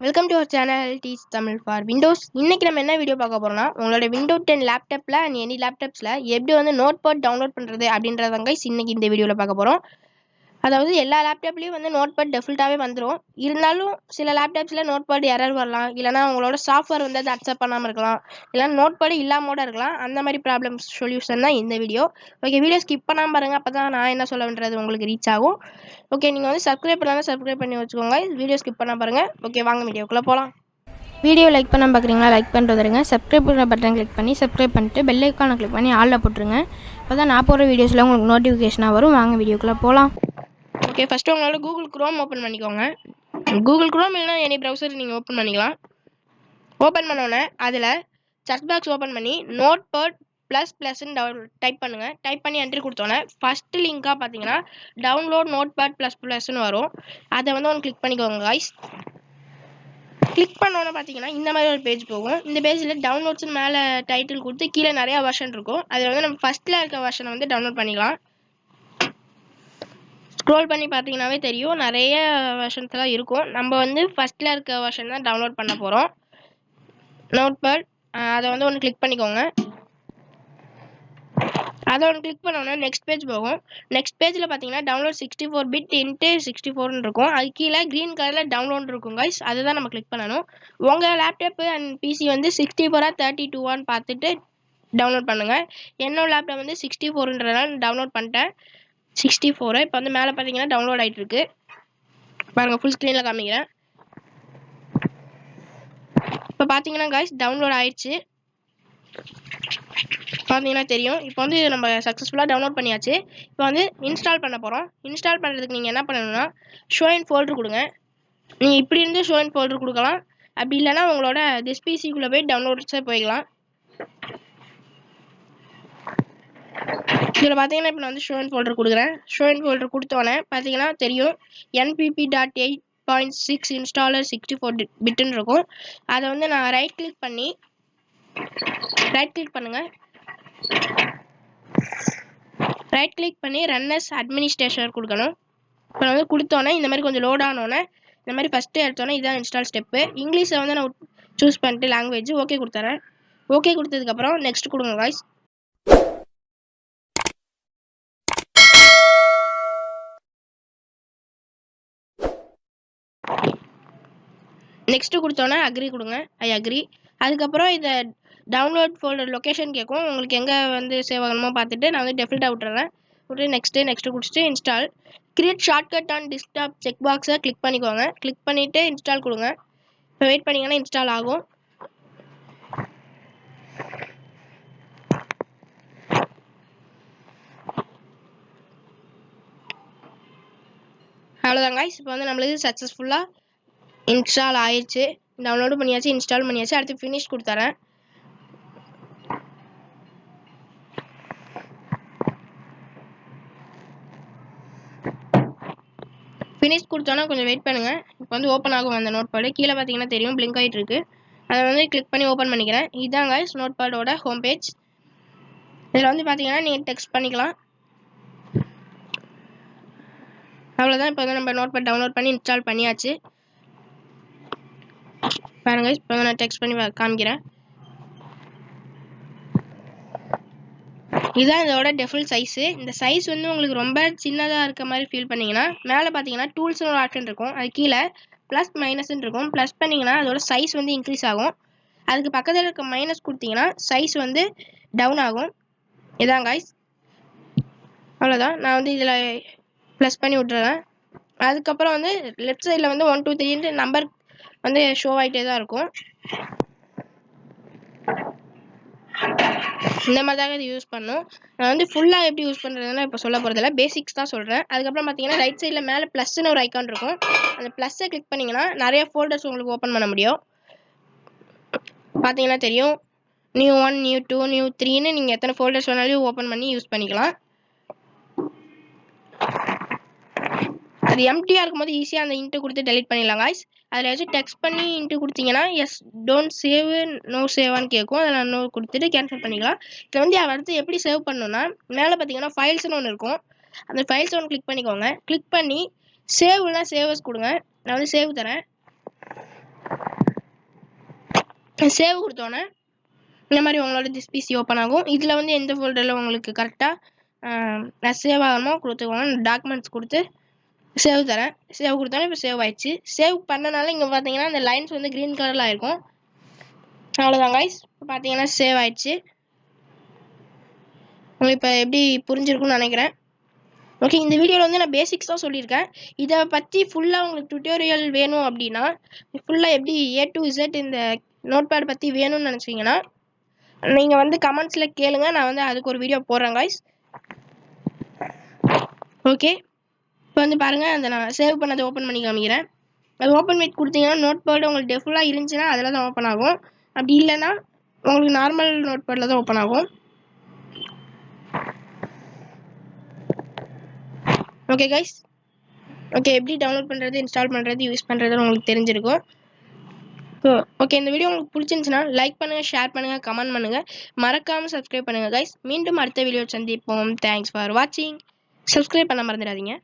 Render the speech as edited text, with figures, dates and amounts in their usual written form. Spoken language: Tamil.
Welcome to our channel teach Tamil for Windows. இன்னைக்கு நம்ம என்ன வீடியோ பார்க்க போறோம்னா, உங்களோட விண்டோ 10 லேப்டாப்ல அண்ட் எனி லேப்டாப்ஸ்ல எப்படி வந்து நோட்பேட் டவுன்லோட் பண்றது அப்படின்றதாங்க இன்னைக்கு இந்த வீடியோல பார்க்க போறோம். அதாவது எல்லா லேப்டாப்லயும் வந்து நோட்பேட் டெஃபால்ட்டாவே வந்துடும். இருந்தாலும் சில லேப்டாப்ஸ்ல நோட்பேட் எரர் வரலாம், இல்லைனா உங்களோட சாஃப்ட்வேர் வந்து அதை அக்செப்ட் பண்ணாமல் இருக்கலாம், இல்லைனா நோட்பேட் இல்லாமோட இருக்கலாம். அந்த மாதிரி ப்ராப்ளம்ஸ் சொல்யூஷன் தான் இந்த வீடியோ. ஓகே, வீடியோ ஸ்கிப் பண்ணாமல் பாருங்க, அப்போ தான் நான் என்ன சொல்லன்றது உங்களுக்கு ரீச் ஆகும். ஓகே, நீங்கள் வந்து சப்ஸ்கிரைப் பண்ணாலும் சப்ஸ்கிரைப் பண்ணி வச்சுக்கோங்க. வீடியோ ஸ்கிப் பண்ண பாருங்க. ஓகே, வாங்க வீடியோக்குள்ளே போகலாம். வீடியோ லைக் பண்ண பார்க்குறீங்களா? லைக் பண்ணிட்டு வந்துடுங்க. சப்ஸ்கிரைப் பண்ணுற பட்டன் கிளிக் பண்ணி சப்ஸ்கிரைப் பண்ணிட்டு பெல் ஐக்கானை கிளிக் பண்ணி ஆளில் போட்டுருங்க. அப்போ தான் நான் போகிற வீடியோஸில் உங்களுக்கு நோட்டிஃபிகேஷனாக வரும். வாங்க வீடியோக்குள்ளே போகலாம். ஓகே, ஃபஸ்ட்டு உங்களோட கூகுள் குரோம் ஓப்பன் பண்ணிக்கோங்க. கூகுள் குரோம் இல்லைனா எனி ப்ரௌசர் நீங்கள் ஓப்பன் பண்ணிக்கலாம். ஓப்பன் பண்ணோன்னே அதில் சர்ச் பாக்ஸ் ஓப்பன் பண்ணி நோட்பேட் ++ன்னு டைப் பண்ணுங்கள். டைப் பண்ணி என்ட்ரி கொடுத்தோன்னே ஃபஸ்ட்டு லிங்காக பார்த்தீங்கன்னா டவுன்லோட் நோட்பேட் ++ன்னு வரும். அதை வந்து ஒன்று கிளிக் பண்ணிக்கோங்க காய்ஸ். கிளிக் பண்ணோன்னு பார்த்தீங்கன்னா இந்த மாதிரி ஒரு பேஜ் போகும். இந்த பேஜில் டவுன்லோட்ஸ்னு மேலே டைட்டில் கொடுத்து கீழே நிறையா வெர்ஷன் இருக்கும். அதில் வந்து நம்ம ஃபஸ்ட்டில் இருக்க வெர்ஷனை வந்து டவுன்லோட் பண்ணிக்கலாம். ஸ்க்ரோல் பண்ணி பார்த்தீங்கன்னாவே தெரியும், நிறைய வெர்ஷன்ஸ்லாம் இருக்கும். நம்ம வந்து ஃபஸ்ட்டில் இருக்க வெர்ஷன் தான் டவுன்லோட் பண்ண போகிறோம். நோட்பேட் அதை வந்து ஒன்று கிளிக் பண்ணிக்கோங்க. அதை ஒன்று கிளிக் பண்ணோன்னா நெக்ஸ்ட் பேஜ் போகும். நெக்ஸ்ட் பேஜில் பார்த்தீங்கன்னா டவுன்லோட் 64 பிட் இன்ட்டு 64ன்னு இருக்கும். அது கீழே க்ரீன் கலரில் டவுன்லோட் இருக்கும் கைஸ். அதை தான் நம்ம கிளிக் பண்ணணும். உங்கள் லேப்டாப்பு அண்ட் பிசி வந்து 64 32 பார்த்துட்டு டவுன்லோட் பண்ணுங்கள். என்னோட லேப்டாப் வந்து 64ன்றதுனால டவுன்லோட் பண்ணிட்டேன் 64. இப்போ வந்து மேலே பார்த்தீங்கன்னா டவுன்லோட் ஆகிட்டு இருக்கு பாருங்கள், ஃபுல் ஸ்க்ரீனில் காமிக்கிறேன். இப்போ பார்த்தீங்கன்னா கைஸ் டவுன்லோட் ஆயிடுச்சு, பார்த்தீங்கன்னா தெரியும். இப்போ வந்து நம்ம சக்ஸஸ்ஃபுல்லாக டவுன்லோட் பண்ணியாச்சு. இப்போ வந்து இன்ஸ்டால் பண்ண போகிறோம். இன்ஸ்டால் பண்ணுறதுக்கு நீங்கள் என்ன பண்ணணும்னா ஷோ இன் ஃபோல்டர் கொடுங்க. நீங்கள் இப்படி இருந்து ஷோ இன் ஃபோல்டர் கொடுக்கலாம். அப்படி இல்லைனா உங்களோட திஸ் பிசிக்குள்ளே போய் டவுன்லோட்ஸே போய்க்கலாம். இதில் பார்த்தீங்கன்னா இப்போ நான் வந்து ஷோ இன் ஃபோல்டர் கொடுக்குறேன். ஷோ இன் ஃபோல்டர் கொடுத்தோன்னே பார்த்தீங்கன்னா தெரியும் npp.8.6 இன்ஸ்டாலர் 64 பிட்டுன்னு இருக்கும். அதை வந்து நான் ரைட் கிளிக் பண்ணுங்கள். ரைட் கிளிக் பண்ணி ரன் அஸ் அட்மினிஸ்ட்ரேஷன் கொடுக்கணும். இப்போ நான் வந்து கொடுத்தோன்னே இந்த மாதிரி கொஞ்சம் லோட் ஆனோன்னே இந்த மாதிரி ஃபஸ்ட்டு எடுத்தோன்னே இதுதான் இன்ஸ்டால் ஸ்டெப்பு. இங்கிலீஷில் வந்து நான் சூஸ் பண்ணிட்டு லாங்குவேஜ் ஓகே கொடுத்துறேன். ஓகே கொடுத்ததுக்கப்புறம் நெக்ஸ்ட் கொடுங்க காய்ஸ். நெக்ஸ்ட்டு கொடுத்தோன்னே அக்ரி கொடுங்க. I agree. அதுக்கப்புறம் இதை டவுன்லோட் ஃபோல்டர் லொக்கேஷன் கேட்கும். உங்களுக்கு எங்கே வந்து சேவ் ஆகணுமோ பார்த்துட்டு நான் வந்து டெஃபால்ட்டாக விட்டுட்டு நெக்ஸ்ட்டு கொடுத்துட்டு install. Create shortcut on desktop check பாக்ஸை கிளிக் பண்ணிக்கோங்க. கிளிக் பண்ணிவிட்டு இன்ஸ்டால் கொடுங்க. இப்போ வெயிட் பண்ணிங்கன்னா இன்ஸ்டால் ஆகும். அவ்வளோதான் காய்ஸ். இப்போ வந்து நம்மளுக்கு சக்ஸஸ்ஃபுல்லாக இன்ஸ்டால் ஆயிடுச்சு. டவுன்லோடு பண்ணியாச்சு, இன்ஸ்டால் பண்ணியாச்சு. அடுத்து ஃபினிஷ் கொடுத்துறேன். ஃபினிஷ் கொடுத்தோன்னா கொஞ்சம் வெயிட் பண்ணுங்கள். இப்போ வந்து ஓப்பன் ஆகும் அந்த நோட்பேடு. கீழே பார்த்தீங்கன்னா தெரியும் பிளிங்க் ஆகிட்டு இருக்கு. அதை வந்து கிளிக் பண்ணி ஓப்பன் பண்ணிக்கிறேன். இதுதான் காய்ஸ் நோட்பேடோட ஹோம் பேஜ். இதில் வந்து பார்த்தீங்கன்னா நீங்கள் டெக்ஸ்ட் பண்ணிக்கலாம். அவ்வளோதான். இப்போ வந்து நம்ம நோட்பேட் டவுன்லோட் பண்ணி இன்ஸ்டால் பண்ணியாச்சு. பாருங்க, இப்போ வந்து நான் டெக்ஸ்ட் பண்ணி காமிக்கிறேன். இதுதான் இதோட டெஃபால்ட் சைஸு. இந்த சைஸ் வந்து உங்களுக்கு ரொம்ப சின்னதாக இருக்க மாதிரி ஃபீல் பண்ணிங்கன்னா மேலே பார்த்தீங்கன்னா டூல்ஸ்னு ஒரு ஆப்ஷன் இருக்கும். அது கீழே ப்ளஸ் மைனஸ்ன்னு இருக்கும். ப்ளஸ் பண்ணிங்கன்னா அதோட சைஸ் வந்து இன்க்ரீஸ் ஆகும். அதுக்கு பக்கத்தில் இருக்க மைனஸ் கொடுத்தீங்கன்னா சைஸ் வந்து டவுன் ஆகும். இதான் காய்ஸ், அவ்வளோதான். நான் வந்து இதில் ப்ளஸ் பண்ணி விட்டுறேன். அதுக்கப்புறம் வந்து லெஃப்ட் சைடில் வந்து 1 2 3 நம்பர் வந்து ஷோ ஆகிட்டே தான் இருக்கும். இந்த மாதிரி தாங்க இது யூஸ் பண்ணும். நான் வந்து ஃபுல்லாக எப்படி யூஸ் பண்ணுறதுன்னா இப்போ சொல்ல போகிறதில்ல, பேசிக்ஸ் தான் சொல்கிறேன். அதுக்கப்புறம் பார்த்தீங்கன்னா ரைட் சைடில் மேலே ப்ளஸ்ன்னு ஒரு ஐக்கான் இருக்கும். அந்த ப்ளஸ்ஸை கிளிக் பண்ணிங்கன்னா நிறைய ஃபோல்டர்ஸ் உங்களுக்கு ஓப்பன் பண்ண முடியும். பார்த்தீங்கன்னா தெரியும் நியூ 1 நியூ 2 நியூ 3ன்னு நீங்கள் எத்தனை ஃபோல்டர்ஸ் வேணாலும் ஓப்பன் பண்ணி யூஸ் பண்ணிக்கலாம். அது எம்டியாக இருக்கும்போது ஈஸியாக அந்த இன்ட்டு கொடுத்து டெலிட் பண்ணிடலாம் காய்ஸ். அதில் வச்சு டெக்ஸ்ட் பண்ணி இன்ட்டு கொடுத்தீங்கன்னா எஸ் டோன்ட் சேவ் நோ சேவான்னு கேட்கும். அதை நான் நோ கொடுத்துட்டு கேன்சல் பண்ணிக்கலாம். இதில் வந்து அடுத்து எப்படி சேவ் பண்ணணும்னா மேலே பார்த்தீங்கன்னா ஃபைல்ஸ்னு ஒன்று இருக்கும். அந்த ஃபைல்ஸ் ஒன்று கிளிக் பண்ணிக்கோங்க. கிளிக் பண்ணி சேவ்னா சேவஸ் கொடுங்க. நான் வந்து சேவ் தரேன். சேவ் கொடுத்தோன்னே இந்த மாதிரி உங்களோட திஸ் பிசி ஓப்பன் ஆகும். இதில் வந்து எந்த ஃபோல்டரில் உங்களுக்கு கரெக்டாக சேவ் ஆகணுமோ கொடுத்துக்கோங்க. டாக்குமெண்ட்ஸ் கொடுத்து சேவ் தரேன். சேவ் கொடுத்தாலும் இப்போ சேவ் ஆயிடுச்சு. சேவ் பண்ணனால இங்கே பார்த்தீங்கன்னா இந்த லைன்ஸ் வந்து க்ரீன் கலரில் ஆயிருக்கும். அவ்வளோதான் கைஸ். இப்போ பார்த்தீங்கன்னா சேவ் ஆயிடுச்சு. உங்களுக்கு இப்போ எப்படி புரிஞ்சிருக்கும்னு நினைக்கிறேன். ஓகே, இந்த வீடியோவில் வந்து நான் பேசிக்ஸ் தான் சொல்லியிருக்கேன். இதை பற்றி ஃபுல்லாக உங்களுக்கு டுட்டோரியல் வேணும் அப்படின்னா, ஃபுல்லாக எப்படி A to Z இந்த நோட்பேட் பற்றி வேணும்னு நினச்சிங்கன்னா நீங்கள் வந்து கமெண்ட்ஸில் கேளுங்க. நான் வந்து அதுக்கு ஒரு வீடியோ போடுறேன் கைஸ். ஓகே, இப்போ வந்து பாருங்கள், அந்த நான் சேவ் பண்ணதை ஓப்பன் பண்ணி காமிக்கிறேன். அது ஓப்பன் வித் கொடுத்தீங்கன்னா நோட்பேட் உங்களுக்கு டெஃபுல்லாக இருந்துச்சுன்னா அதில் தான் ஓப்பன் ஆகும். அப்படி இல்லைன்னா உங்களுக்கு நார்மல் நோட்பேடில் தான் ஓப்பன் ஆகும். Okay guys. ஓகே, எப்படி டவுன்லோட் பண்ணுறது, இன்ஸ்டால் பண்ணுறது, யூஸ் பண்ணுறதுன்னு உங்களுக்கு தெரிஞ்சிருக்கும். ஓகே, இந்த வீடியோ உங்களுக்கு பிடிச்சிருந்துச்சுன்னா லைக் பண்ணுங்கள், ஷேர் பண்ணுங்கள், கமெண்ட் பண்ணுங்கள். மறக்காமல் சப்ஸ்கிரைப் பண்ணுங்கள் கைஸ். மீண்டும் அடுத்த வீடியோ சந்திப்போம். தேங்க்ஸ் ஃபார் வாட்சிங். சப்ஸ்கிரைப் பண்ண மறந்துடாதீங்க.